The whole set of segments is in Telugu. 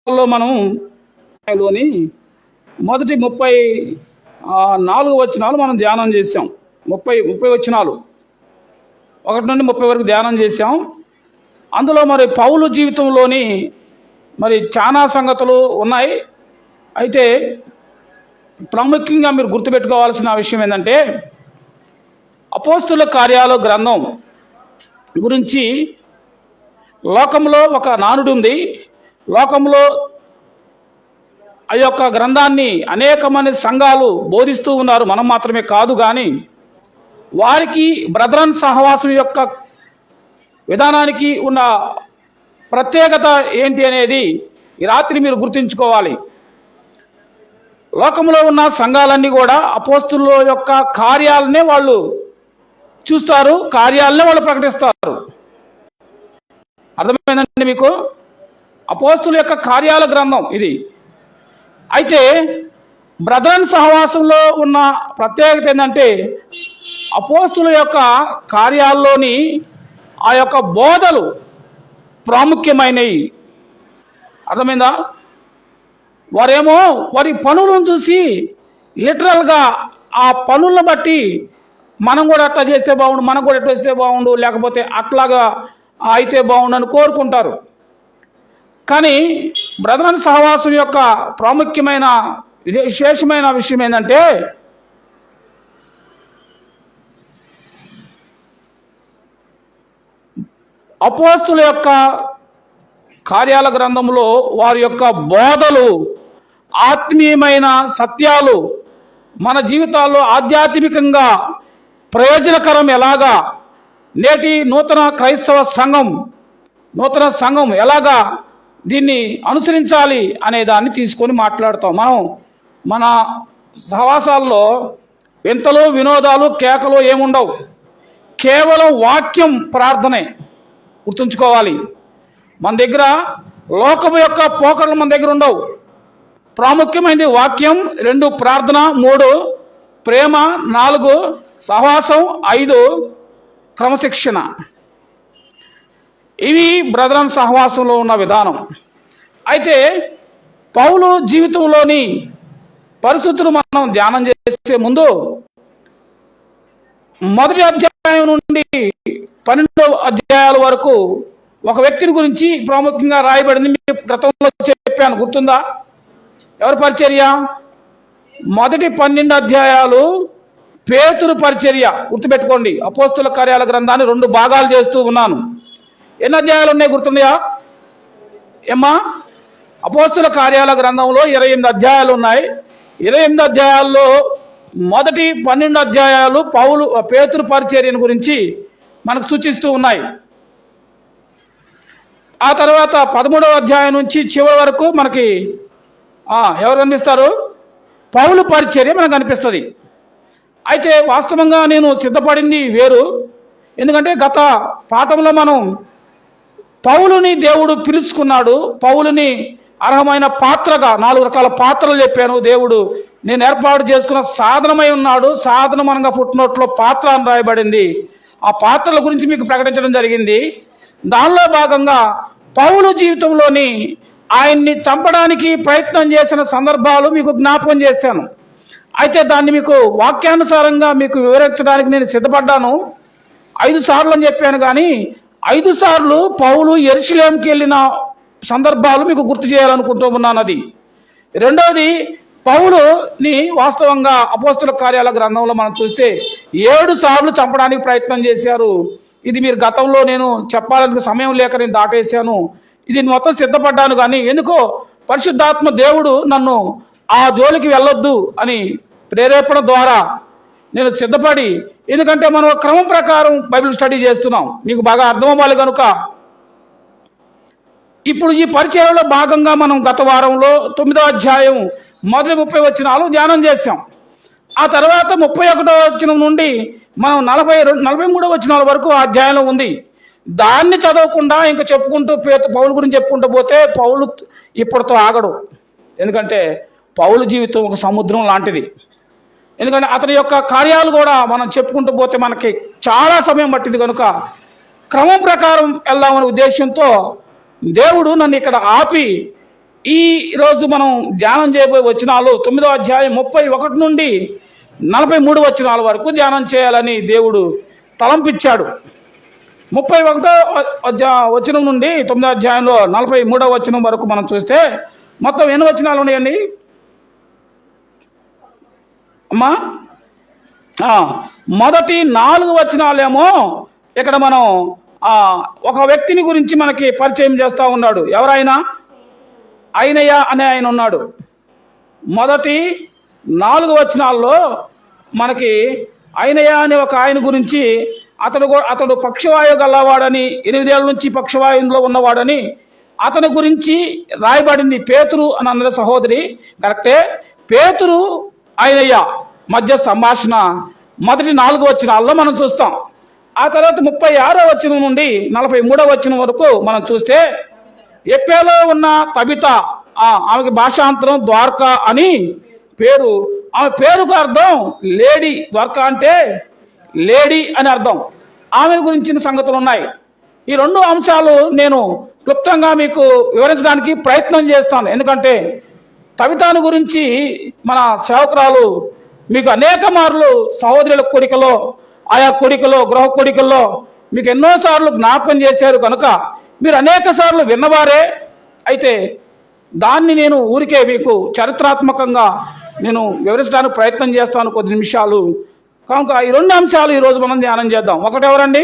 లో మనం లోని మొదటి 34 వచనాలు మనం ధ్యానం చేసాం. 30 వచనాలు 1 నుండి 30 వరకు ధ్యానం చేసాం. అందులో మరి పౌలు జీవితంలోని మరి చాలా సంగతులు ఉన్నాయి. అయితే ప్రాముఖ్యంగా మీరు గుర్తుపెట్టుకోవాల్సిన విషయం ఏంటంటే, అపోస్తుల కార్యాలు గ్రంథం గురించి లోకంలో ఒక నానుడు ఉంది. లోకంలో ఆ యొక్క గ్రంథాన్ని అనేక మంది సంఘాలు బోధిస్తూ ఉన్నారు. మనం మాత్రమే కాదు, కానీ వారికి బ్రదరన్ సహవాసం యొక్క విధానానికి ఉన్న ప్రత్యేకత ఏంటి అనేది ఈ రాత్రి మీరు గుర్తుంచుకోవాలి. లోకంలో ఉన్న సంఘాలన్నీ కూడా అపోస్తుల యొక్క కార్యాలనే వాళ్ళు చూస్తారు, కార్యాలనే వాళ్ళు ప్రకటిస్తారు. అర్థమైందండి మీకు? అపోస్తుల యొక్క కార్యాల గ్రంథం ఇది. అయితే బ్రదరన్ సహవాసంలో ఉన్న ప్రత్యేకత ఏంటంటే, అపోస్తుల యొక్క కార్యాల్లోని ఆ యొక్క బోధలు ప్రాముఖ్యమైనవి. అర్థమైందా? వారేమో వారి పనులను చూసి లిటరల్గా ఆ పనులను బట్టి మనం కూడా అట్లా చేస్తే బాగుండు, మనం కూడా ఎట్లా చేస్తే బాగుండు, లేకపోతే అట్లాగా అయితే బాగుండు అని కోరుకుంటారు. కానీ బ్రదరన్ సహవాసం యొక్క ప్రాముఖ్యమైన విశేషమైన విషయం ఏంటంటే, అపోస్తుల యొక్క కార్యాల గ్రంథంలో వారి యొక్క బోధలు, ఆత్మీయమైన సత్యాలు మన జీవితాల్లో ఆధ్యాత్మికంగా ప్రయోజనకరం ఎలాగా, నేటి నూతన క్రైస్తవ సంఘం ఎలాగా దీన్ని అనుసరించాలి అనే దాన్ని తీసుకొని మాట్లాడతాం. మనం మన సహవాసాల్లో వింతలు, వినోదాలు, కేకలు ఏముండవు. కేవలం వాక్యం, ప్రార్థనే. గుర్తుంచుకోవాలి. మన దగ్గర లోకము యొక్క పోకడలు మన దగ్గర ఉండవు. ప్రాముఖ్యమైనది వాక్యం, 2 ప్రార్థన, 3 ప్రేమ, 4 సహవాసం, 5 క్రమశిక్షణ. ఇవి బ్రదరన్ సహవాసంలో ఉన్న విధానం. అయితే పౌలు జీవితంలోని పరిస్థితులు మనం ధ్యానం చేసే ముందు మొదటి అధ్యాయం నుండి 12వ అధ్యాయాల వరకు ఒక వ్యక్తిని గురించి ప్రాముఖ్యంగా రాయబడింది. మీకు గతంలో చెప్పాను, గుర్తుందా? ఎవరి పరిచర్య? మొదటి 12 అధ్యాయాలు పేతురు పరిచర్య. గుర్తుపెట్టుకోండి. అపోస్తుల కార్యాల గ్రంథాన్ని 2 భాగాలు చేస్తూ ఉన్నాను. ఎన్ని అధ్యాయాలు ఉన్నాయి గుర్తున్నాయా? ఏమ్మా? అపోస్తుల కార్యాల గ్రంథంలో 28 అధ్యాయాలు ఉన్నాయి. 28 అధ్యాయాల్లో మొదటి 12 అధ్యాయాలు పేతురు పరిచర్యను గురించి మనకు సూచిస్తూ ఉన్నాయి. ఆ తర్వాత 13వ అధ్యాయం నుంచి చివరి వరకు మనకి ఎవరు కనిపిస్తారు? పౌలు పరిచర్య మనకు కనిపిస్తుంది. అయితే వాస్తవంగా నేను సిద్ధపడింది వేరు. ఎందుకంటే గత పాఠంలో మనం పౌలుని దేవుడు పిలుచుకున్నాడు, పౌలుని అర్హమైన పాత్రగా 4 రకాల పాత్రలు చెప్పాను. దేవుడు నేను ఏర్పాటు చేసుకున్న సాధనమై ఉన్నాడు. సాధనమనగా ఫుట్నోట్లో పాత్ర అని రాయబడింది. ఆ పాత్రల గురించి మీకు ప్రకటించడం జరిగింది. దానిలో భాగంగా పౌలు జీవితంలోని ఆయన్ని చంపడానికి ప్రయత్నం చేసిన సందర్భాలు మీకు జ్ఞాపకం చేశాను. అయితే దాన్ని మీకు వాక్యానుసారంగా మీకు వివరించడానికి నేను సిద్ధపడ్డాను. 5 సార్లు అని చెప్పాను, కానీ 5 సార్లు పౌలు యెరూషలేముకి వెళ్ళిన సందర్భాలు మీకు గుర్తు చేయాలనుకుంటూ ఉన్నాను. అది రెండవది, పౌలుని వాస్తవంగా అపోస్తుల కార్యాల గ్రంథంలో మనం చూస్తే 7 సార్లు చంపడానికి ప్రయత్నం చేశారు. ఇది మీరు గతంలో నేను చెప్పాలని సమయం లేక నేను దాటేశాను. ఇది మొత్తం సిద్ధపడ్డాను, కానీ ఎందుకో పరిశుద్ధాత్మ దేవుడు నన్ను ఆ జోలికి వెళ్ళొద్దు అని ప్రేరేపణ ద్వారా నేను సిద్ధపడి, ఎందుకంటే మనం క్రమం ప్రకారం బైబిల్ స్టడీ చేస్తున్నాం, మీకు బాగా అర్థం అవ్వాలి కనుక. ఇప్పుడు ఈ పరిచయంలో భాగంగా మనం గత వారంలో 9వ అధ్యాయం మొదటి 30 వచనాలు ధ్యానం చేశాం. ఆ తర్వాత 31వ వచనం నుండి మనం 43వ వచనాల వరకు ఆ అధ్యాయంలో ఉంది. దాన్ని చదవకుండా ఇంకా చెప్పుకుంటూ పౌలు గురించి చెప్పుకుంటూ పోతే పౌలు ఇప్పటితో ఆగడు. ఎందుకంటే పౌలు జీవితం ఒక సముద్రం లాంటిది. ఎందుకంటే అతని యొక్క కార్యాలు కూడా మనం చెప్పుకుంటూ పోతే మనకి చాలా సమయం పట్టింది కనుక క్రమం ప్రకారం వెళ్దామనే ఉద్దేశంతో దేవుడు నన్ను ఇక్కడ ఆపి ఈ రోజు మనం ధ్యానం చేయబోయే వచనాలు 9వ అధ్యాయం 31 నుండి 43 వచనాల వరకు ధ్యానం చేయాలని దేవుడు తలంపిచ్చాడు. 31వ వచనం నుండి 9వ అధ్యాయంలో 43వ వచనం వరకు మనం చూస్తే మొత్తం ఎన్ని వచనాలు ఉన్నాయండి అమ్మా? మొదటి 4 వచనాలేమో ఇక్కడ మనం ఒక వ్యక్తిని గురించి మనకి పరిచయం చేస్తూ ఉన్నాడు. ఎవరైనా అయినయ్య అనే ఆయన ఉన్నాడు. మొదటి 4 వచనాల్లో మనకి అయినయ్య అనే ఒక ఆయన గురించి అతడు పక్షవాయువు గలవాడని, 8 ఏళ్ళ నుంచి పక్షవాయువులో ఉన్నవాడని అతని గురించి రాయబడింది. పేతురు అని అన్న సహోదరి కరెక్టే. పేతురు అయినయ్య మధ్య సంభాషణ మొదటి 4 వచనాల్లో మనం చూస్తాం. ఆ తర్వాత 36వ వచనం నుండి 43వ వచనం వరకు మనం చూస్తే ఎప్పేలో ఉన్న తబిత, ఆమెకి భాషాంతరం ద్వారకా అని పేరు. ఆమె పేరుకు అర్థం లేడీ. ద్వారకా అంటే లేడీ అని అర్థం. ఆమె గురించిన సంగతులు ఉన్నాయి. ఈ 2 అంశాలు నేను క్లుప్తంగా మీకు వివరించడానికి ప్రయత్నం చేస్తాను. ఎందుకంటే తబితాను గురించి మన సేవకురాలు మీకు అనేక మార్లు సహోదరుల కోడికలో, ఆయా కోడికలో, గృహ కోడికల్లో మీకు ఎన్నోసార్లు జ్ఞాపకం చేశారు కనుక మీరు అనేక సార్లు విన్నవారే. అయితే దాన్ని నేను ఊరికే మీకు చరిత్రాత్మకంగా నేను వివరించడానికి ప్రయత్నం చేస్తాను కొద్ది నిమిషాలు. కనుక ఈ 2 అంశాలు ఈరోజు మనం ధ్యానం చేద్దాం. ఒకటి ఎవరండి?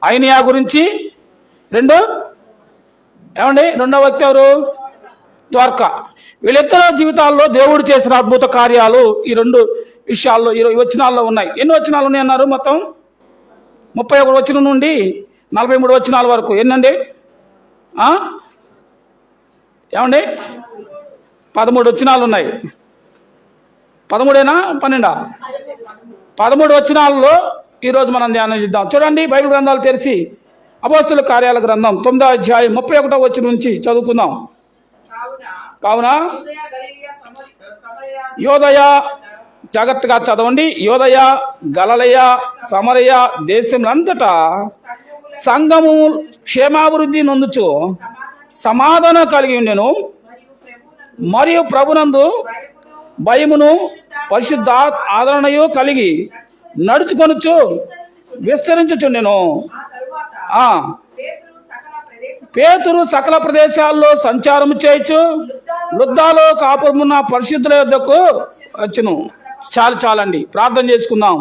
అయినియా గురించి. 2 ఏమండి? 2వ వ్యక్తి ఎవరు? ద్వారకా. వీళ్ళిద్దరు జీవితాల్లో దేవుడు చేసిన అద్భుత కార్యాలు ఈ 2 విషయాల్లో ఈ వచనాల్లో ఉన్నాయి. ఎన్ని వచనాలు ఉన్నాయి అన్నారు? మొత్తం 31 వచనం నుండి 43 వచనాల వరకు. ఎన్నండి? ఏమండి? 13 వచనాలు ఉన్నాయి. 13ఏనా 12? 13 వచనాల్లో ఈరోజు మనం ధ్యానం చేద్దాం. చూడండి, బైబిల్ గ్రంథాలు తెరిచి అపోస్తలుల కార్యాల గ్రంథం 9వ అధ్యాయం 31వ వచనం నుంచి చదువుకుందాం. కావున యోదయ, జాగ్రత్తగా చదవండి, యోదయ, గలిలయ, సమరయ దేశములంతటా సంఘము క్షేమాభివృద్ధి నొందుచు సమాధానం కలిగి ఉండెను. మరియు ప్రభునందు భయమును పరిశుద్ధ ఆదరణయు కలిగి నడుచుకొనుచు విస్తరించుచుండెను. పేతురు సకల ప్రదేశాల్లో సంచారము చేయొచ్చు, లుద్దాలో కాపురమున్న పరిశుద్ధుల యొద్దకు వచ్చును. చాలండి, ప్రార్థన చేసుకుందాం.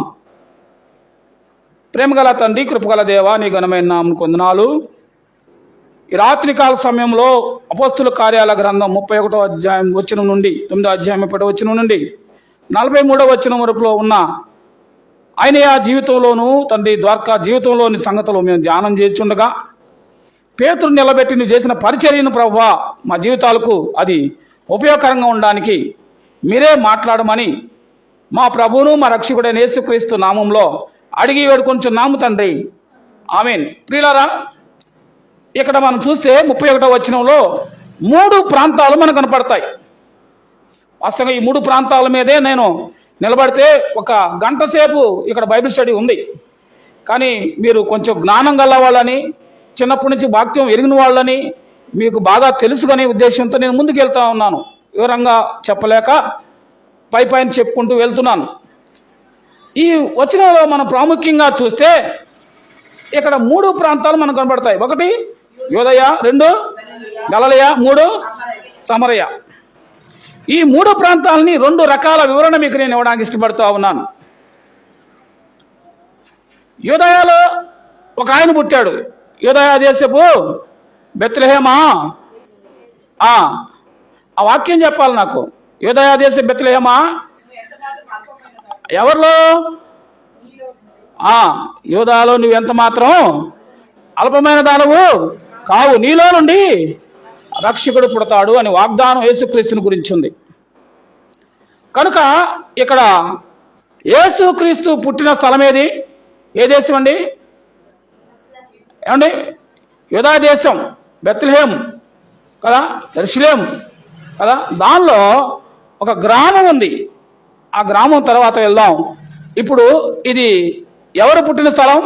ప్రేమగల తండ్రి, కృపగల దేవా, నీ ఘనమైన నామమునకు వందనాలు. ఈ రాత్రికాల సమయంలో అపోస్తలుల కార్యాల గ్రంథం 31వ అధ్యాయం వచనం నుండి 9వ అధ్యాయం 1వ వచనం నుండి 43వ వచనం వరకులో ఉన్న అయినయ్య జీవితంలోను తండ్రి ద్వారకా జీవితంలోని సంగతులు మేము ధ్యానం చేస్తుండగా పేతురు నిలబెట్టి నువ్వు చేసిన పరిచర్యను ప్రభువా మా జీవితాలకు అది ఉపయోగకరంగా ఉండడానికి మీరే మాట్లాడమని మా ప్రభువును మా రక్షకుడైన యేసుక్రీస్తు నామంలో అడిగి వేడుకొంచున్నాము తండ్రి, ఆమేన్. ప్రియులారా, ఇక్కడ మనం చూస్తే 31వ వచనంలో 3 ప్రాంతాలు మనకు కనపడతాయి. వాస్తవంగా ఈ 3 ప్రాంతాల మీదే నేను నిలబడితే 1 గంట సేపు ఇక్కడ బైబిల్ స్టడీ ఉంది. కానీ మీరు కొంచెం జ్ఞానం గల వాళ్ళని, చిన్నప్పటి నుంచి వాక్యం ఎరిగిన వాళ్ళని మీకు బాగా తెలుసుకునే ఉద్దేశంతో నేను ముందుకు వెళ్తా ఉన్నాను. వివరంగా చెప్పలేక పైన చెప్పుకుంటూ వెళ్తున్నాను. ఈ వచనంలో మనం ప్రాముఖ్యంగా చూస్తే ఇక్కడ 3 ప్రాంతాలు మనకు కనబడతాయి. 1 యోదయ, 2 గలిలయ, 3 సమరయ. ఈ 3 ప్రాంతాలని 2 రకాల వివరణ మీకు నేను ఇవ్వడానికి ఇష్టపడుతూ ఉన్నాను. యోదయలో ఒక ఆయన పుట్టాడు. యోదయ దేశపు బెత్లెహేమా. ఆ వాక్యం చెప్పాలి నాకు. యోదయ దేశ బెత్లెహేమా ఎవరిలో? యోదాలో నువ్వు ఎంత మాత్రం అల్పమైన దానవు కావు, నీలో నుండి రక్షకుడు పుడతాడు అని వాగ్దానం యేసుక్రీస్తుని గురించి ఉంది. కనుక ఇక్కడ యేసుక్రీస్తు పుట్టిన స్థలం ఏది? ఏ దేశం అండి? ఏమండి? యోదా దేశం, బెత్లెహేం కదా, యెరూషలేం కదా. దానిలో ఒక గ్రామం ఉంది. ఆ గ్రామం తర్వాత వెళ్దాం. ఇప్పుడు ఇది ఎవరు పుట్టిన స్థలం?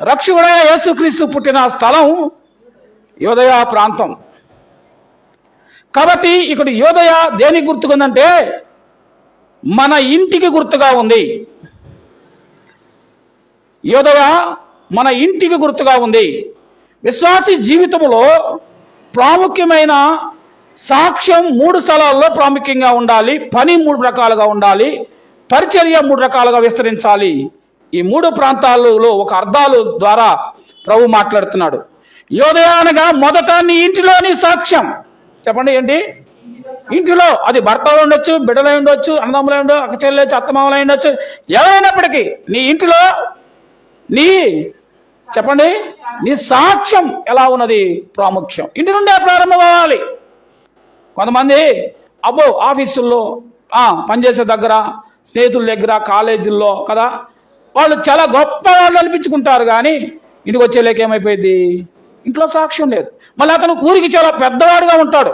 రక్షకుడైన యేసుక్రీస్తు పుట్టిన స్థలం యోదయ ప్రాంతం. కాబట్టి ఇక్కడ యోదయ దేనికి గుర్తుకుందంటే మన ఇంటికి గుర్తుగా ఉంది. యోదయ మన ఇంటికి గుర్తుగా ఉంది. విశ్వాసి జీవితంలో ప్రాముఖ్యమైన సాక్ష్యం 3 స్థలాల్లో ప్రాముఖ్యంగా ఉండాలి. పని 3 రకాలుగా ఉండాలి. పరిచర్య 3 రకాలుగా విస్తరించాలి. ఈ 3 ప్రాంతాలలో ఒక అర్థాలు ద్వారా ప్రభు మాట్లాడుతున్నాడు. యోదయ అనగా మొదట నీ ఇంటిలోని సాక్ష్యం. చెప్పండి ఏంటి? ఇంటిలో. అది భర్త ఉండొచ్చు, బిడ్డలై ఉండొచ్చు, అన్నదమ్ములై ఉండొచ్చు, అక్క చెల్లెచ్చు, అత్తమామలై ఉండొచ్చు, ఎవరైనప్పటికీ నీ ఇంటిలో చెప్పండి నీ సాక్ష్యం ఎలా ఉన్నది ప్రాముఖ్యం. ఇంటి నుండే ప్రారంభం అవ్వాలి. కొంతమంది ఆఫీసుల్లో పనిచేసే దగ్గర, స్నేహితుల దగ్గర, కాలేజీల్లో కదా వాళ్ళు చాలా గొప్ప వాళ్ళు అనిపించుకుంటారు. కానీ ఇంటికి వచ్చేలేక ఏమైపోయింది? ఇంట్లో సాక్ష్యం లేదు. మళ్ళీ అతను ఊరికి చాలా పెద్దవాడుగా ఉంటాడు.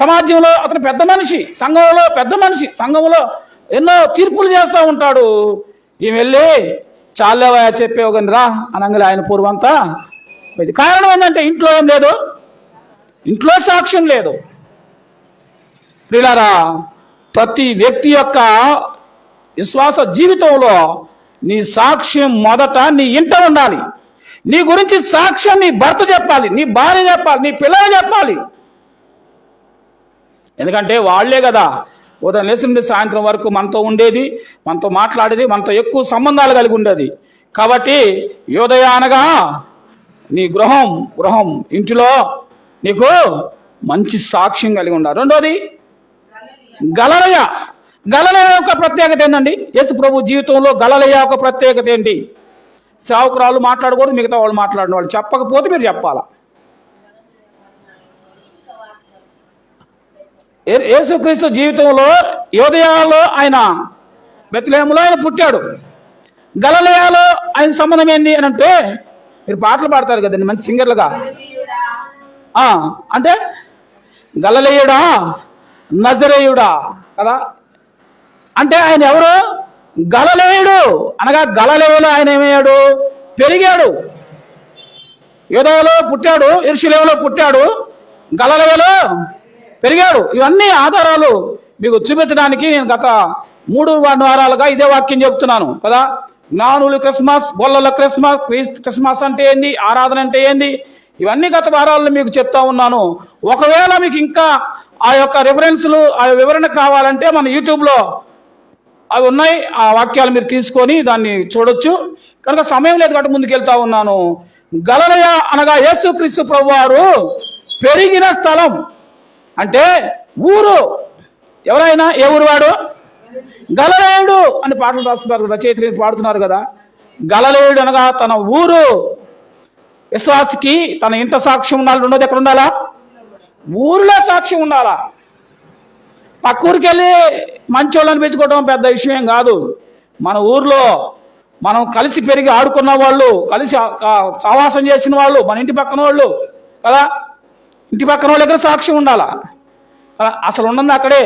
సమాజంలో అతను పెద్ద మనిషి, సంఘంలో పెద్ద మనిషి, సంఘంలో ఎన్నో తీర్పులు చేస్తూ ఉంటాడు. ఈమె వెళ్ళి చాలేవా చెప్పేవు కానీ రా అనగానే ఆయన పూర్వంతా ఇది. కారణం ఏంటంటే ఇంట్లో ఏం లేదు, ఇంట్లో సాక్ష్యం లేదు. ప్రియులారా, ప్రతి వ్యక్తి యొక్క విశ్వాస జీవితంలో నీ సాక్ష్యం మొదట నీ ఇంట ఉండాలి. నీ గురించి సాక్ష్యం నీ భర్త చెప్పాలి, నీ భార్య చెప్పాలి, నీ పిల్లలు చెప్పాలి. ఎందుకంటే వాళ్లే కదా ఉదయం లేచి నుండి సాయంత్రం వరకు మనతో ఉండేది, మనతో మాట్లాడేది, మనతో ఎక్కువ సంబంధాలు కలిగి ఉండేది. కాబట్టి యోదయ అనగా నీ గృహం ఇంటిలో నీకు మంచి సాక్ష్యం కలిగి ఉండాలి. రెండోది గలలయ. గలలయ యొక్క ప్రత్యేకత ఏంటండి? యేసు ప్రభు జీవితంలో గలలయ యొక్క ప్రత్యేకత ఏంటి? సేవకురాలు మాట్లాడకూడదు, మిగతా వాళ్ళు మాట్లాడిన వాళ్ళు చెప్పకపోతే మీరు చెప్పాలా. యేసుక్రీస్తు జీవితంలో యోదయలో ఆయన బెత్లెహేములో ఆయన పుట్టాడు. గలిలయలో ఆయన సంబంధం ఏంది అని అంటే, మీరు పాటలు పాడతారు కదండి మంచి సింగర్లుగా. అంటే గలిలయుడా నజరేయుడా కదా. అంటే ఆయన ఎవరు? గలిలయుడు అనగా గలిలయలో ఆయన ఏమయ్యాడు? పెరిగాడు. యోదయలో పుట్టాడు, యెరూషలేములో పుట్టాడు, గలిలయలో పెరిగాడు. ఇవన్నీ ఆధారాలు మీకు చూపించడానికి నేను గత 3 వారాలుగా ఇదే వాక్యం చెప్తున్నాను కదా. జ్ఞానులు క్రిస్మస్, గొల్లల క్రిస్మస్, క్రిస్మస్ అంటే ఏంది, ఆరాధన అంటే ఏంది, ఇవన్నీ గత వారాల్లో మీకు చెప్తా ఉన్నాను. ఒకవేళ మీకు ఇంకా ఆ యొక్క రిఫరెన్స్లు, ఆ వివరణ కావాలంటే మన యూట్యూబ్లో అవి ఉన్నాయి. ఆ వాక్యాలు మీరు తీసుకొని దాన్ని చూడొచ్చు. కనుక సమయం లేదు కాబట్టి ముందుకెళ్తా ఉన్నాను. గలిలయ అనగా యేసుక్రీస్తు ప్రభువారు పెరిగిన స్థలం. అంటే ఊరు. ఎవరైనా ఏ ఊరు వాడు? గలిలయుడు అని పాటలు రాస్తున్నారు, రచయితలు పాడుతున్నారు కదా. గలిలయుడు అనగా తన ఊరు. విశ్వాసికి తన ఇంట సాక్ష్యం ఉండాలి. రెండోది ఎక్కడ ఉండాలా? ఊరిలో సాక్ష్యం ఉండాలా. పక్క ఊరికి వెళ్ళి మంచోళ్ళు అనిపించుకోవడం పెద్ద విషయం కాదు. మన ఊర్లో మనం కలిసి పెరిగి ఆడుకున్న వాళ్ళు, కలిసి సావాసం చేసిన వాళ్ళు, మన ఇంటి పక్కన వాళ్ళు కదా, ఇంటి పక్కన వాళ్ళ దగ్గర సాక్ష్యం ఉండాలా. అసలు ఉన్నది అక్కడే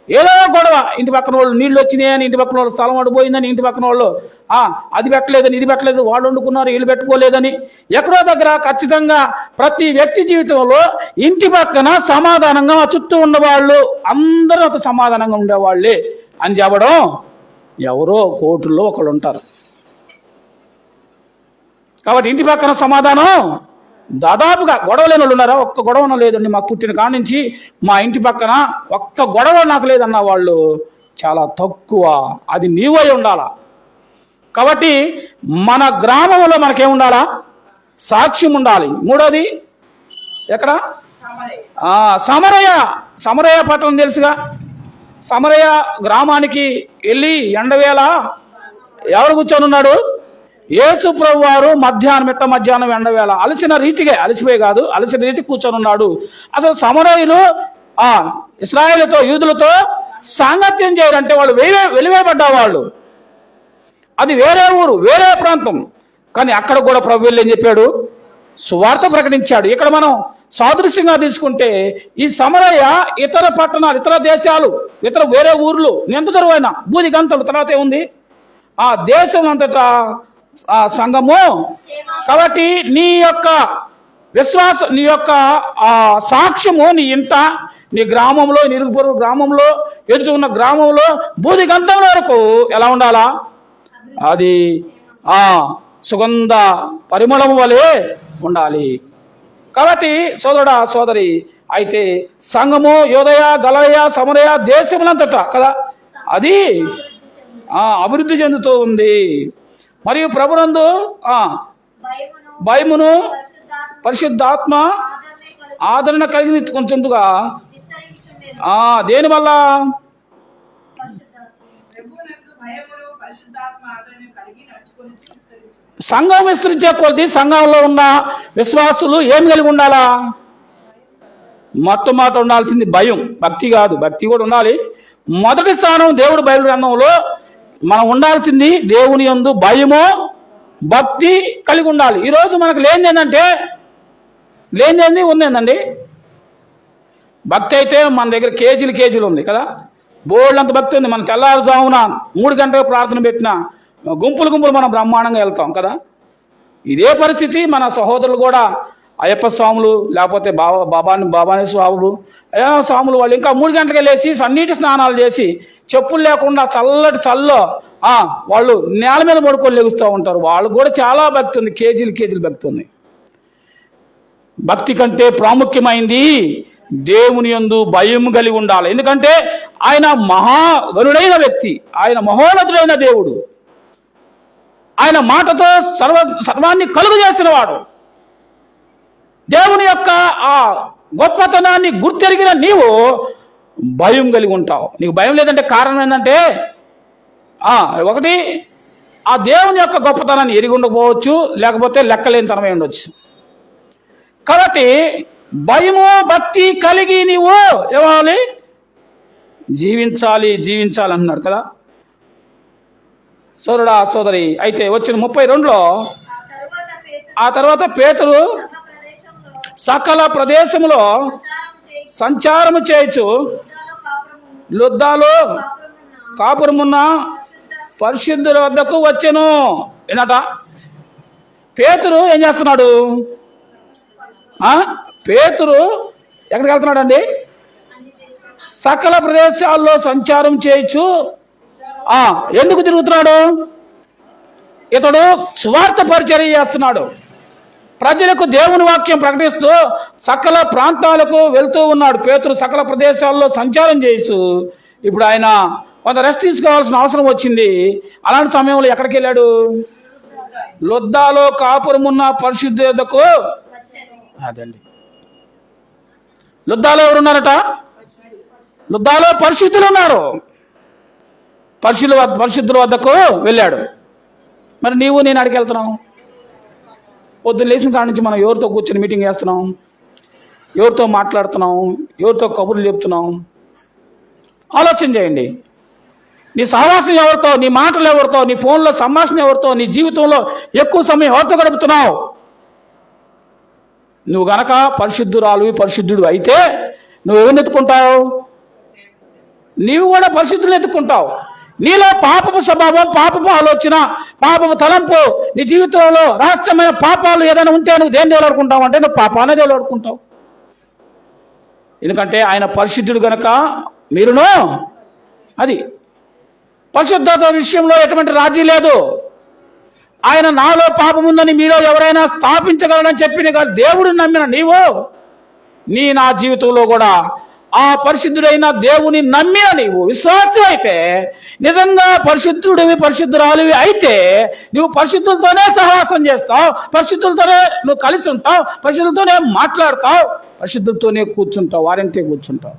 ఏదో గొడవ. ఇంటి పక్కన వాళ్ళు నీళ్ళు వచ్చినాయని, ఇంటి పక్కన వాళ్ళు స్థలం అడిపోయిందని, ఇంటి పక్కన వాళ్ళు అది పెట్టలేదని, ఇది పెట్టలేదు, వాళ్ళు వండుకున్నారు వీళ్ళు పెట్టుకోలేదని, ఎక్కడో దగ్గర ఖచ్చితంగా ప్రతి వ్యక్తి జీవితంలో ఇంటి పక్కన సమాధానంగా చుట్టూ ఉన్నవాళ్ళు అందరూ సమాధానంగా ఉండేవాళ్ళే అని చెప్పడం ఎవరో కోర్టుల్లో ఒకళ్ళు ఉంటారు. కాబట్టి ఇంటి పక్కన సమాధానం దాదాపుగా గొడవ లేని వాళ్ళు ఉన్నారా? ఒక్క గొడవ లేదండి మాకు పుట్టిన కాడి నుంచి మా ఇంటి పక్కన ఒక్క గొడవ నాకు లేదన్న వాళ్ళు చాలా తక్కువ. అది నీవై ఉండాలా. కాబట్టి మన గ్రామంలో మనకేముండాలా? సాక్ష్యం ఉండాలి. మూడోది ఎక్కడ? సమరయ పట్టణం తెలుసుగా. సమరయ గ్రామానికి వెళ్ళి ఎండవేళ ఎవరు కూర్చొని ఉన్నాడు? యేసు ప్రభు వారు మధ్యాహ్నం ఎండవేళ అలసిపోయి కాదు, అలసిన రీతి కూర్చొని ఉన్నాడు. అసలు సమరయులు ఇశ్రాయేలుతో, యూదులతో సాంగత్యం చేయాలంటే వాళ్ళు వెలివేయబడ్డా వాళ్ళు. అది వేరే ఊరు, వేరే ప్రాంతం. కానీ అక్కడ కూడా ప్రభు వెళ్ళి ఏం చెప్పాడు? సువార్త ప్రకటించాడు. ఇక్కడ మనం సాదృశ్యంగా తీసుకుంటే ఈ సమరయ ఇతర పట్టణాలు, ఇతర దేశాలు, వేరే ఊర్లు ఎంత దూరమైనా బూది గంతలు తర్వాత ఏముంది ఆ దేశం అంతటా సంఘము. కాబట్టి నీ యొక్క విశ్వాసం, నీ యొక్క సాక్ష్యము నీ ఇంట, నీ గ్రామంలో, నిరుగుపొరుగు గ్రామంలో, ఎదుగున్న గ్రామంలో బూది గంధం వరకు ఎలా ఉండాలా? అది సుగంధ పరిమళం వలె ఉండాలి. కాబట్టి సోదరుడా, సోదరి, అయితే సంఘము యోదయ, గలయ, సమరయ దేశములంతటా కదా అది అభివృద్ధి చెందుతూ ఉంది. మరియు ప్రభునందు భయమును పరిశుద్ధాత్మ ఆదరణ కలిగి కొంచెంగా దేనివల్ల? సంఘం విస్తరించే కొద్ది సంఘంలో ఉన్న విశ్వాసులు ఏం కలిగి ఉండాలా? మొట్టమొదట ఉండాల్సింది భయం, భక్తి కాదు. భక్తి కూడా ఉండాలి. మొదటి స్థానం దేవుడు బైబిల్ గ్రంథంలో మనం ఉండాల్సింది దేవుని యందు భయము, భక్తి కలిగి ఉండాలి. ఈరోజు మనకు లేనిది ఉందేందండి? భక్తి అయితే మన దగ్గర కేజీలు ఉంది కదా, బోల్డ్ భక్తి ఉంది. మన తెల్లారుజామున 3 గంటలకు ప్రార్థన పెట్టిన గుంపులు మనం బ్రహ్మాండంగా వెళ్తాం కదా. ఇదే పరిస్థితి మన సహోదరులు కూడా, అయ్యప్ప స్వాములు, లేకపోతే బాబాని స్వాములు, స్వాములు వాళ్ళు ఇంకా 3 గంటలకు వెళ్ళేసి సన్నీటి స్నానాలు చేసి చెప్పులు లేకుండా చల్లటి చల్లో వాళ్ళు నేల మీద పడుకొని లెగుస్తూ ఉంటారు. వాళ్ళు కూడా చాలా భక్తి ఉంది, కేజీలు భక్తి ఉంది. భక్తి కంటే ప్రాముఖ్యమైంది దేవుని యందు భయం కలిగి ఉండాలి. ఎందుకంటే ఆయన మహాగణుడైన వ్యక్తి, ఆయన మహోన్నతుడైన దేవుడు, ఆయన మాటతో సర్వాన్ని కలుగు చేసిన వాడు. దేవుని యొక్క ఆ గొప్పతనాన్ని గుర్తెరిగిన నీవు భయం కలిగి ఉంటావు. నీకు భయం లేదంటే కారణం ఏంటంటే ఒకటి, ఆ దేవుని యొక్క గొప్పతనాన్ని ఎరిగి ఉండకపోవచ్చు, లేకపోతే లెక్కలేనితనమై ఉండొచ్చు. కాబట్టి భయము భక్తి కలిగి నీవు ఏవాలి? జీవించాలి అంటున్నాడు కదా సోదరుడా, సోదరి. అయితే వచ్చిన 32లో ఆ తర్వాత పేతురు సకల ప్రదేశములో సంచారము చేయొచ్చు, లుద్దాలో కాపురమున్న పరిశుద్ధుల వద్దకు వచ్చెను. ఏనట పేతురు ఏం చేస్తున్నాడు? పేతురు ఎక్కడికి వెళ్తున్నాడు అండి? సకల ప్రదేశాల్లో సంచారం చేయొచ్చు. ఎందుకు తిరుగుతున్నాడు? ఇతడు సువార్త పరిచర్య చేస్తున్నాడు. ప్రజలకు దేవుని వాక్యం ప్రకటిస్తూ సకల ప్రాంతాలకు వెళ్తూ ఉన్నాడు. పేతురు సకల ప్రదేశాల్లో సంచారం చేయొచ్చు. ఇప్పుడు ఆయన కొంత రెస్ట్ తీసుకోవాల్సిన అవసరం వచ్చింది. అలాంటి సమయంలో ఎక్కడికి వెళ్ళాడు? లుద్దాలో కాపురమున్న పరిశుద్ధకు. అదండి, లుద్దాలో ఎవరున్నారట? లుద్దాలో పరిశుద్ధులు ఉన్నారు. పరిశుద్ధుల వద్దకు వెళ్ళాడు. మరి నీవు నేను అడిగి వెళ్తున్నావు? పొద్దున్న లేచిన కాడ నుంచి మనం ఎవరితో కూర్చొని మీటింగ్ చేస్తున్నాం, ఎవరితో మాట్లాడుతున్నాం, ఎవరితో కబుర్లు చెప్తున్నాం? ఆలోచన చేయండి. నీ సహవాసం ఎవరితో, నీ మాటలు ఎవరితో, నీ ఫోన్లో సంభాషణ ఎవరితో, నీ జీవితంలో ఎక్కువ సమయం ఎవరితో గడుపుతున్నావు? నువ్వు గనక పరిశుద్ధుడు అయితే నువ్వు ఎవరిని ఎత్తుకుంటావు? నీవు కూడా పరిశుద్ధులను ఎత్తుకుంటావు. నీలో పాపపు స్వభావం, పాపపు ఆలోచన, పాపపు తలంపు, నీ జీవితంలో రహస్యమైన పాపాలు ఏదైనా ఉంటే నువ్వు దేన్ని దేవులాడుకుంటావు అంటే నువ్వు పాపాన్ని దేవులాడుకుంటావు. ఎందుకంటే ఆయన పరిశుద్ధుడు గనక మీరును అది పరిశుద్ధత విషయంలో ఎటువంటి రాజీ లేదు. ఆయన నాలో పాపం ఉందని మీలో ఎవరైనా స్థాపించగలరని చెప్పిన దేవుడిని నమ్మిన నీవు నా జీవితంలో కూడా ఆ పరిశుద్ధుడైన దేవుని నమ్మిన నీవు విశ్వాసం అయితే, నిజంగా పరిశుద్ధురాలివి అయితే నువ్వు పరిశుద్ధులతోనే సహవాసం చేస్తావు, పరిశుద్ధులతోనే నువ్వు కలిసి ఉంటావు, పరిశుద్ధులతోనే మాట్లాడతావు, పరిశుద్ధులతోనే కూర్చుంటావు, వారంటే కూర్చుంటావు.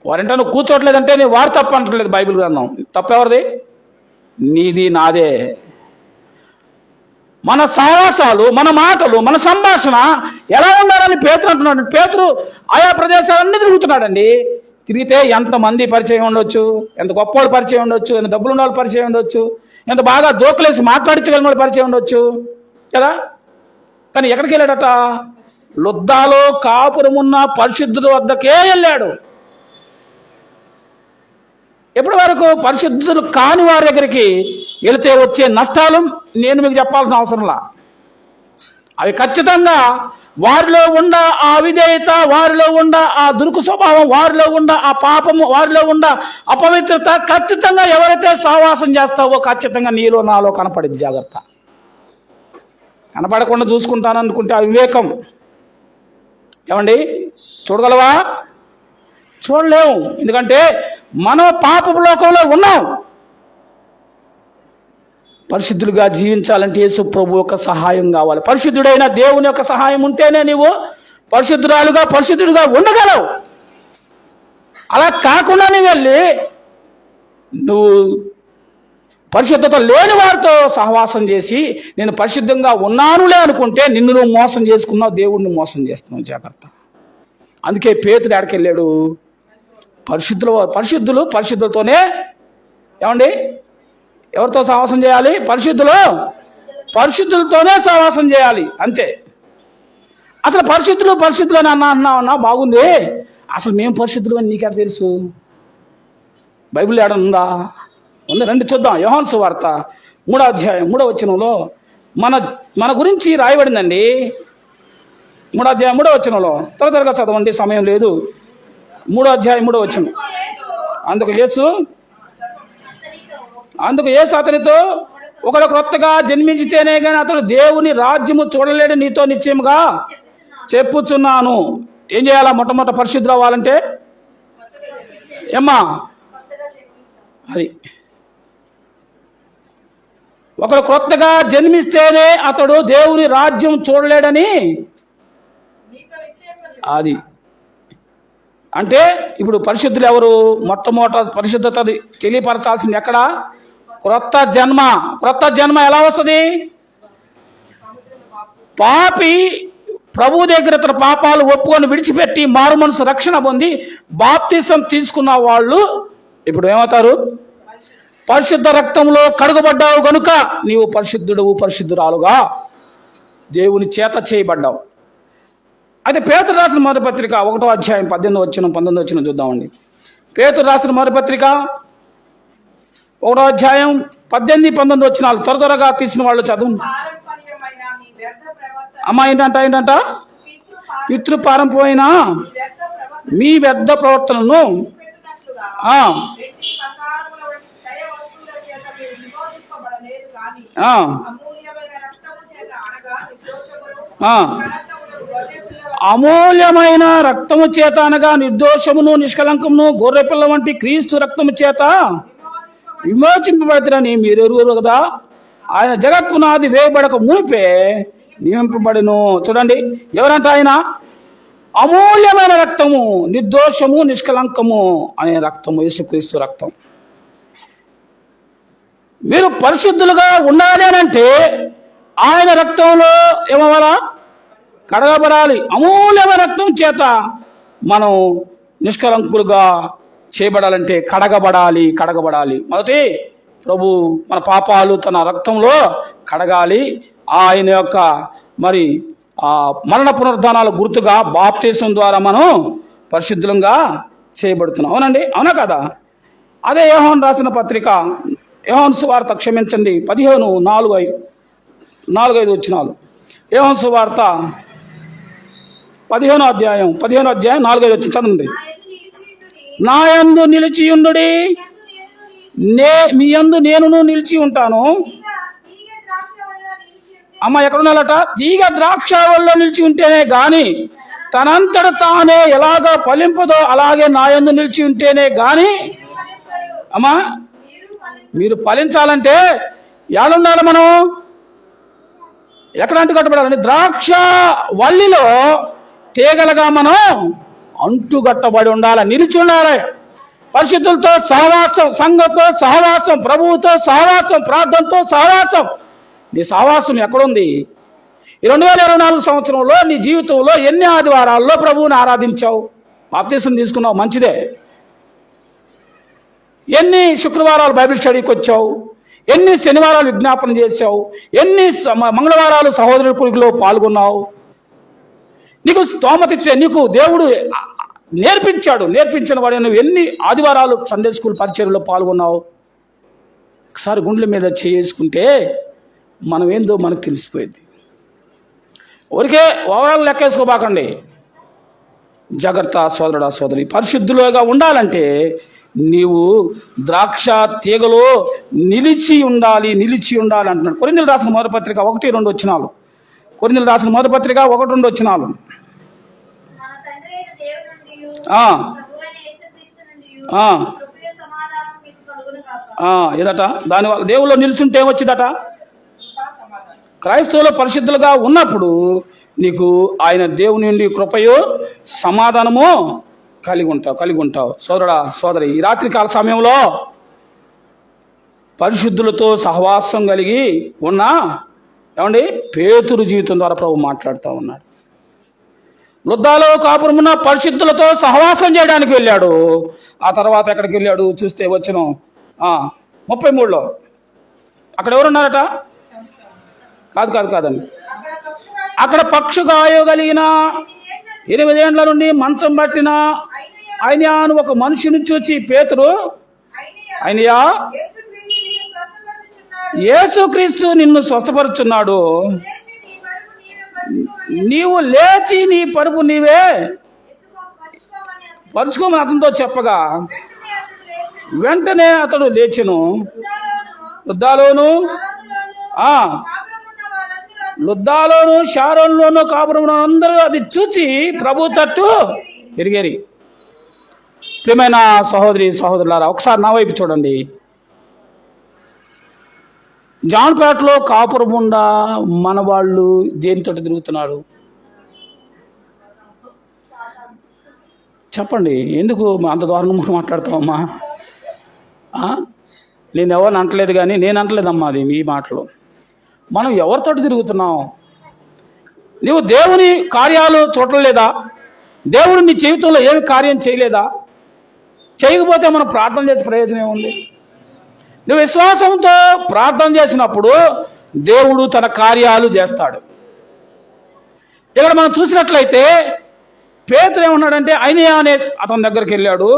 వారంటే నువ్వు కూర్చోట్లేదంటే నీ వారు తప్పు అంటలేదు బైబిల్ గ్రంథం. తప్పెవరిది? నీది, నాదే. మన సహవాసాలు, మన మాటలు, మన సంభాషణ ఎలా ఉండాలని పేతురు అంటున్నాడు. పేతురు ఆయా ప్రదేశాలన్నీ తిరుగుతున్నాడండి. తిరిగితే ఎంతమంది పరిచయం ఉండొచ్చు, ఎంత గొప్ప వాళ్ళు పరిచయం ఉండొచ్చు, ఎంత డబ్బులు ఉన్న వాళ్ళు పరిచయం ఉండొచ్చు, ఎంత బాగా జోకులేసి మాట్లాడించగలిగిన వాళ్ళు పరిచయం ఉండొచ్చు కదా. కానీ ఎక్కడికి వెళ్ళాడట? లుద్దాలో కాపురమున్న పరిశుద్ధుల వద్దకే వెళ్ళాడు. ఎప్పటి వరకు? పరిశుద్ధులు కాని వారి దగ్గరికి వెళితే వచ్చే నష్టాలు నేను మీకు చెప్పాల్సిన అవసరంలా. అవి ఖచ్చితంగా వారిలో ఉన్న ఆ అవిధేయత, వారిలో ఉన్న ఆ దురుకు స్వభావం, వారిలో ఉన్న ఆ పాపము, వారిలో ఉన్న అపవిత్రత ఖచ్చితంగా ఎవరైతే సహవాసం చేస్తావో ఖచ్చితంగా నీలో నాలో కనపడింది. జాగ్రత్త. కనపడకుండా చూసుకుంటాననుకుంటే అవివేకం. ఏమండి, చూడగలవా? చూడలేము. ఎందుకంటే మనం పాపపు లోకంలో ఉన్నాం. పరిశుద్ధులుగా జీవించాలంటే యేసు ప్రభు యొక్క సహాయం కావాలి. పరిశుద్ధుడైన దేవుని యొక్క సహాయం ఉంటేనే నీవు పరిశుద్ధుడిగా ఉండగలవు. అలా కాకుండా వెళ్ళి నువ్వు పరిశుద్ధత లేని వారితో సహవాసం చేసి నేను పరిశుద్ధంగా ఉన్నానులే అనుకుంటే నిన్ను నువ్వు మోసం చేసుకున్నావు, దేవుడిని మోసం చేస్తున్నావు. జాగ్రత్త. అందుకే పేతురు ఎక్కడికి వెళ్ళాడు? పరిశుద్ధులతోనే. ఏమండి, ఎవరితో సహవాసం చేయాలి? పరిశుద్ధులతోనే సహవాసం చేయాలి. అంతే. అసలు పరిశుద్ధులు అని అన్నా బాగుంది. అసలు మేము పరిశుద్ధులు అని నీకెలా తెలుసు? బైబిల్ ఏడనుందా? ఉంది, రండి చూద్దాం. యోహాను సువార్త 3వ అధ్యాయం 3వ వచనంలో మన గురించి రాయబడిందండి. 3వ అధ్యాయం 3వ వచనంలో త్వరగా చదవండి, సమయం లేదు. 3వ అధ్యాయం 3వ వచనం. అందుకు యేసు అతనితో, ఒకడు క్రొత్తగా జన్మించితేనే కానీ అతడు దేవుని రాజ్యము చూడలేడు నీతో నిశ్చయముగా చెప్పుచున్నాను. ఏం చేయాలా? మొట్టమొదట పరిశుద్ధులు అవ్వాలంటే ఏమ్మా? అది ఒకడు క్రొత్తగా జన్మిస్తేనే అతడు దేవుని రాజ్యం చూడలేడని. అది అంటే ఇప్పుడు పరిశుద్ధులు ఎవరు? మొట్టమొదట పరిశుద్ధత తెలియపరచాల్సింది ఎక్కడ? క్రొత్త జన్మ ఎలా వస్తుంది? పాపి ప్రభు దగ్గర తన పాపాలు ఒప్పుకొని విడిచిపెట్టి మారు మనసు రక్షణ పొంది బాప్తిసం తీసుకున్న వాళ్ళు ఇప్పుడు ఏమవుతారు? పరిశుద్ధ రక్తంలో కడుగబడ్డావు గనుక నీవు పరిశుద్ధురాలుగా దేవుని చేత చేయబడ్డావు. అయితే పేతురు రాసిన మొదటి పత్రిక 1వ అధ్యాయం 18వ వచనం 19వ వచనం చూద్దామండి. పేతురు రాసిన మొదటి పత్రిక 1వ అధ్యాయం 18, 19 వచనాలు త్వరగా తీసిన వాళ్ళు చదువు. అమ్మా, ఏంటంట? పితృపారంపోయిన మీ వ్యర్థ ప్రవర్తనను అమూల్యమైన రక్తము చేత అనగా నిర్దోషమును నిష్కలంకమును గొర్రెపిల్ల వంటి క్రీస్తు రక్తము చేత విమోచింపబడతారని మీరు ఎరుగురు కదా. ఆయన జగత్పునాది వేయబడక మునిపే నియమింపబడిను. చూడండి, ఎవరంట ఆయన? అమూల్యమైన రక్తము, నిర్దోషము నిష్కలంకము అనే రక్తము, యేసుక్రీస్తు రక్తం. మీరు పరిశుద్ధులుగా ఉండాలి అంటే ఆయన రక్తంలో ఏమవ్వాలా? కడగబడాలి. అమూల్యమైన రక్తం చేత మనం నిష్కలంకులుగా చేయబడాలంటే కడగబడాలి. మొదటి ప్రభు మన పాపాలు తన రక్తంలో కడగాలి. ఆయన యొక్క మరి మరణ పునరుద్ధానాల గుర్తుగా బాప్తిసం ద్వారా మనం పరిశుద్ధులంగా చేయబడుతున్నాం. అవునండి, అవునా కదా? అదే యోహాను రాసిన పత్రిక, యోహాను సువార్త 15:4-5 వచనాలు. యోహాను సువార్త 15వ అధ్యాయం 4-5 వచ్చి చదవండి. నా యందు నిలిచియుండుడి, మీ యందు నేనును నిలిచి ఉంటాను. అమ్మ, ఎక్కడున్నాలట? తీగ ద్రాక్షావళిలో నిలిచి ఉంటేనే గాని తనంతట తానే ఎలాగ ఫలింపదో అలాగే నా యందు నిలిచి ఉంటేనే గాని. అమ్మా, మీరు ఫలించాలంటే ఏడుండాలి? మనం ఎక్కడ అంటు కట్టబడాలండి? ద్రాక్ష వల్లిలో తీగలుగా మనం అంటుగట్టబడి ఉండాలి, నిలిచి ఉండాలి. పరిశుద్ధులతో సహవాసం, సంఘంతో సహవాసం, ప్రభువుతో సహవాసం, ప్రార్థనతో సహవాసం. నీ సహవాసం ఎక్కడుంది? ఈ 2024 సంవత్సరంలో నీ జీవితంలో ఎన్ని ఆదివారాల్లో ప్రభువుని ఆరాధించావు? బాప్తిసం తీసుకున్నావు, మంచిదే. ఎన్ని శుక్రవారాలు బైబిల్ స్టడీకి వచ్చావు? ఎన్ని శనివారాలు విజ్ఞాపన చేశావు? ఎన్ని మంగళవారాలు సహోదరుల కుడిలో పాల్గొన్నావు? నీకు స్తోమత ఇచ్చే నీకు దేవుడు నేర్పించిన వాడు నువ్వు ఎన్ని ఆదివారాలు సండే స్కూల్ పరిచర్యలో పాల్గొన్నావు? ఒకసారి గుండెల మీద చేసుకుంటే మనం ఏందో మనకు తెలిసిపోయింది. ఊరికే ఓవరాల్ లెక్కేసుకోబాకండి. జాగ్రత్త సోదరుడా సోదరి. పరిశుద్ధులుగా ఉండాలంటే నీవు ద్రాక్ష తీగలో నిలిచి ఉండాలి అంటున్నాడు. కొరింథీయులకు రాసిన మొదటి పత్రిక 1-2 వచనాలు. కొరింథీయులకు రాసిన మొదటి పత్రిక 1-2 వచనాలు. ఏదట దానివల్ల దేవుల్లో నిలుచుంటే ఏమొచ్చిందట? క్రైస్తవులు పరిశుద్ధులుగా ఉన్నప్పుడు నీకు ఆయన దేవుని నుండి కృపయో సమాధానము కలిగి ఉంటావు. సోదరుడా సోదరి, ఈ రాత్రికాల సమయంలో పరిశుద్ధులతో సహవాసం కలిగి ఉన్నా ఏమండి పేతురు జీవితం ద్వారా ప్రభు మాట్లాడుతూ ఉన్నాడు. లుద్దాలో కాపురమున్న పరిశుద్ధులతో సహవాసం చేయడానికి వెళ్ళాడు. ఆ తర్వాత ఎక్కడికి వెళ్ళాడు చూస్తే వచనం 33లో అక్కడ ఎవరున్నారట? కాదండి. అక్కడ పక్షుగాయో కలిగిన 8 ఏండ్ల నుండి మంచం పట్టిన అయినయా అని ఒక మనిషిని చూచి పేతురు, అయినయా యేసుక్రీస్తు నిన్ను స్వస్థపరుచున్నాడు, నీవు లేచి నీ పరుపు నీవే పరుచుకోమని అతనితో చెప్పగా వెంటనే అతడు లేచెను. లుద్దాలోను షారోన్లోను కాపురంలో అందరూ అది చూసి ప్రభు తట్టు తిరిగేరి. ప్రియమైన సహోదరి సహోదరులారా, ఒకసారి నా వైపు చూడండి. జాన్పేటలో కాపురముండా మన వాళ్ళు దేనితో తిరుగుతున్నారు చెప్పండి? ఎందుకు అంత దారుణంగా మాట్లాడతావమ్మా? నేను ఎవరిని అంటలేదు, కానీ నేను అంటలేదమ్మా అది మీ మాటలు. మనం ఎవరితో తిరుగుతున్నాం? నీవు దేవుని కార్యాలు చూడలేదా? దేవుడు నీ జీవితంలో ఏమి కార్యం చేయలేదా? చేయకపోతే మనం ప్రార్థన చేసే ప్రయోజనం ఏముంది? నువ్వు విశ్వాసంతో ప్రార్థన చేసినప్పుడు దేవుడు తన కార్యాలు చేస్తాడు. ఇక్కడ మనం చూసినట్లయితే పేతురు ఏమన్నాడంటే అయినయా అనే అతని దగ్గరికి వెళ్ళాడు.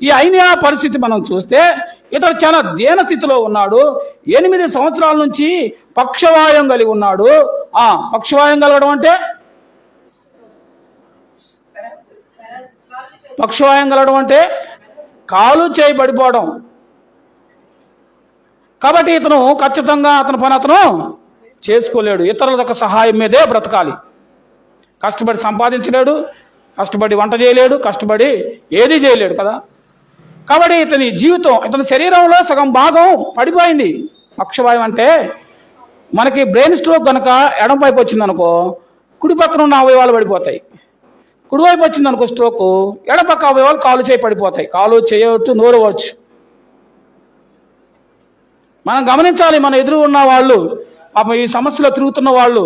ఈ అయినయా పరిస్థితి మనం చూస్తే ఇతను చాలా దీన స్థితిలో ఉన్నాడు. 8 సంవత్సరాల నుంచి పక్షవాయం కలిగి ఉన్నాడు. పక్షవాయం కలగడం అంటే కాలు చేయి పడిపోవడం. కాబట్టి ఇతను ఖచ్చితంగా అతని పని అతను చేసుకోలేడు. ఇతరుల యొక్క సహాయం మీదే బ్రతకాలి. కష్టపడి సంపాదించలేడు, కష్టపడి వంట చేయలేడు, కష్టపడి ఏదీ చేయలేడు కదా. కాబట్టి ఇతని జీవితం, ఇతని శరీరంలో సగం భాగం పడిపోయింది. పక్షవాయువు అంటే మనకి బ్రెయిన్ స్ట్రోక్ కనుక ఎడం వైపు వచ్చిందనుకో కుడి పక్కన ఉన్న అవయవాలు పడిపోతాయి. కుడివైపు వచ్చిందనుకో స్ట్రోక్, ఎడపక్క అవయవాలు కాలు చేయి పడిపోతాయి. కాలు చేయవచ్చు, నోరవచ్చు. మనం గమనించాలి. మన ఎదురు ఉన్న వాళ్ళు, పాపం ఈ సమస్యలో తిరుగుతున్న వాళ్ళు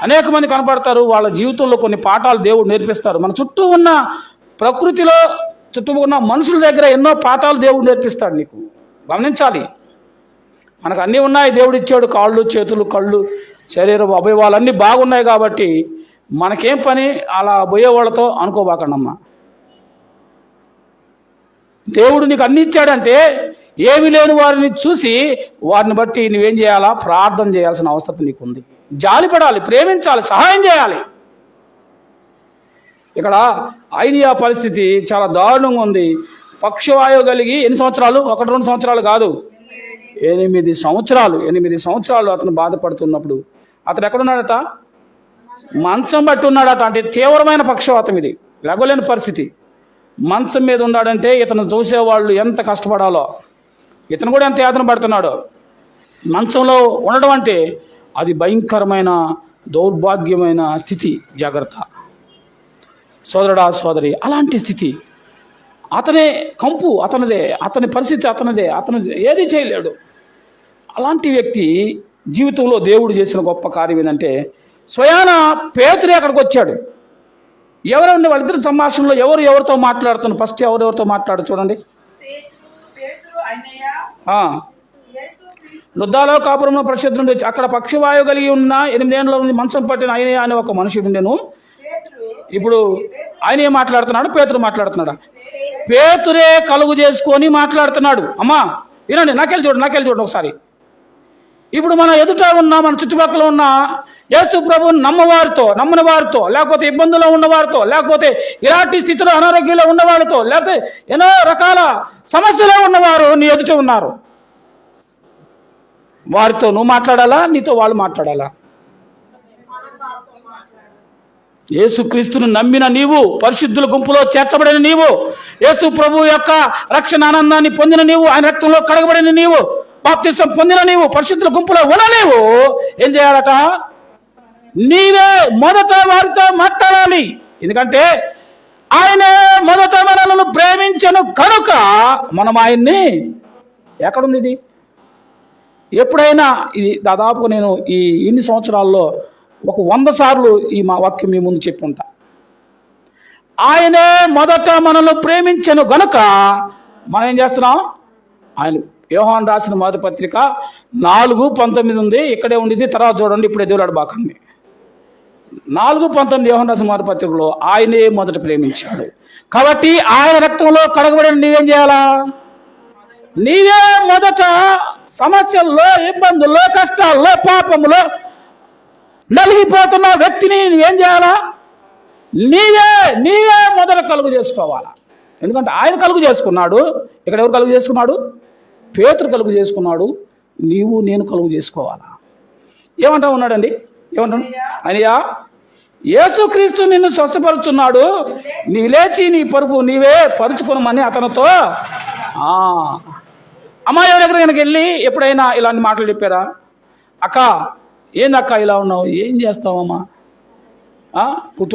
అనేక మంది కనపడతారు. వాళ్ళ జీవితంలో కొన్ని పాఠాలు దేవుడు నేర్పిస్తారు. మన చుట్టూ ఉన్న ప్రకృతిలో, చుట్టూ ఉన్న మనుషుల దగ్గర ఎన్నో పాఠాలు దేవుడు నేర్పిస్తాడు. నీకు గమనించాలి. మనకు అన్నీ ఉన్నాయి, దేవుడు ఇచ్చాడు. కాళ్ళు, చేతులు, కళ్ళు, శరీరం, అవయవాలన్నీ బాగున్నాయి. కాబట్టి మనకేం పని అలా పోయే వాళ్ళతో అనుకోబాకండమ్మా. దేవుడు నీకు అన్ని ఇచ్చాడంటే ఏమి లేని వారిని చూసి వారిని బట్టి నువ్వేం చేయాలా? ప్రార్థన చేయాల్సిన అవసరం నీకుంది. జాలిపడాలి, ప్రేమించాలి, సహాయం చేయాలి. ఇక్కడ అయినయా పరిస్థితి చాలా దారుణంగా ఉంది. పక్షవాయువు కలిగి ఎన్ని సంవత్సరాలు? 1-2 సంవత్సరాలు కాదు, 8 సంవత్సరాలు అతను బాధపడుతున్నప్పుడు అతను ఎక్కడున్నాడట? మంచం బట్టి ఉన్నాడట. అంటే తీవ్రమైన పక్షవాతం ఇది, లెగలేని పరిస్థితి. మంచం మీద ఉన్నాడంటే ఇతను చూసేవాళ్ళు ఎంత కష్టపడాలో, ఇతను కూడా ఎంత యాతన పడుతున్నాడో. మంచంలో ఉండడం అంటే అది భయంకరమైన దౌర్భాగ్యమైన స్థితి. జాగ్రత్త సోదరుడా సోదరి. అలాంటి స్థితి, అతనే కంపు అతనిదే, అతని పరిస్థితి అతనిదే, అతను ఏది చేయలేడు. అలాంటి వ్యక్తి జీవితంలో దేవుడు చేసిన గొప్ప కార్యం ఏంటంటే స్వయాన పేతురే అక్కడికి వచ్చాడు. ఎవరండి వాళ్ళిద్దరు సంభాషణలో ఎవరితో మాట్లాడుతున్నారు? ఫస్ట్ ఎవరెవరితో మాట్లాడు చూడండి. లుద్దాలో కాపురంలో పరిశుద్ధుడు వచ్చి అక్కడ పక్షవాయువు కలిగి ఉన్న 8 ఏండ్ల నుండి మంచం పట్టిన అయినయా అనే ఒక మనుషుడు నేను. ఇప్పుడు ఆయన ఏం మాట్లాడుతున్నాడు? పేతురు మాట్లాడుతున్నాడు. పేతురే కలుగు చేసుకొని మాట్లాడుతున్నాడు. అమ్మా వినండి, నాకెళ్ళి చూడండి ఒకసారి. ఇప్పుడు మన ఎదుట ఉన్న మన చుట్టుపక్కల ఉన్న యేసు ప్రభువుని నమ్మని వారితో లేకపోతే ఇబ్బందుల్లో ఉన్నవారితో లేకపోతే ఇలాంటి స్థితిలో అనారోగ్యంలో ఉన్నవారితో లేకపోతే ఎన్నో రకాల సమస్యలో ఉన్నవారు నీ ఎదుట ఉన్నారు. వారితో నువ్వు మాట్లాడాలా, నీతో వాళ్ళు మాట్లాడాలా? యేసుక్రీస్తును నమ్మిన నీవు, పరిశుద్ధుల గుంపులో చేర్చబడిన నీవు, యేసు ప్రభు యొక్క రక్షణ ఆనందాన్ని పొందిన నీవు, ఆయన రక్తంలో కడగబడిన నీవు, బాప్తిసం పొందిన నీవు, పరిశుద్ధుల గుంపులో ఉన్న నీవు ఏం చేయాలట? నీవే మొదట వారితో మాట్లాడాలి. ఎందుకంటే ఆయనే మొదట మనలను ప్రేమించను కనుక మనం ఆయన్ని, ఎక్కడుంది ఇది? ఎప్పుడైనా ఇది దాదాపు నేను ఈ ఇన్ని సంవత్సరాల్లో ఒక 100 సార్లు ఈ మా వాక్యం మీ ముందు చెప్పి ఉంటా. ఆయనే మొదట మనల్ని ప్రేమించను గనుక మనం ఏం చేస్తున్నాం? ఆయన యోహాను రాసిన మొదటి పత్రిక 4:19 ఉంది, ఇక్కడే ఉండిది, తర్వాత చూడండి, ఇప్పుడే దేవులాడు బాకండి. 4:19 యోహాను రాసిన మొదటి పత్రికలో ఆయనే మొదట ప్రేమించాడు కాబట్టి ఆయన రక్తంలో కడగబడిన నీవేం చేయాలా? నీవే మొదట సమస్యల్లో, ఇబ్బందుల్లో, కష్టాల్లో, పాపములో నలిగిపోతున్న వ్యక్తిని నువ్వేం చేయాలా? నీవే మొదట కలుగు చేసుకోవాలా. ఎందుకంటే ఆయన కలుగు చేసుకున్నాడు. ఇక్కడ ఎవరు కలుగు చేసుకున్నాడు? పేతురు కలుగు చేసుకున్నాడు. నీవు నేను కలుగు చేసుకోవాలా. ఏమంటా ఉన్నాడండి? ఏమంటాడు? అయ్యా, యేసుక్రీస్తు నిన్ను స్వస్థపరుచున్నాడు, నీవు లేచి నీ పరుపు నీవే పరుచుకునమని అతనితో. అమ్మాయి ఎవరి దగ్గర కనుక వెళ్ళి ఎప్పుడైనా ఇలాంటి మాటలు చెప్పారా? అక్క, ఏందక్క ఇలా ఉన్నావు, ఏం చేస్తావమ్మా, కుటుంబం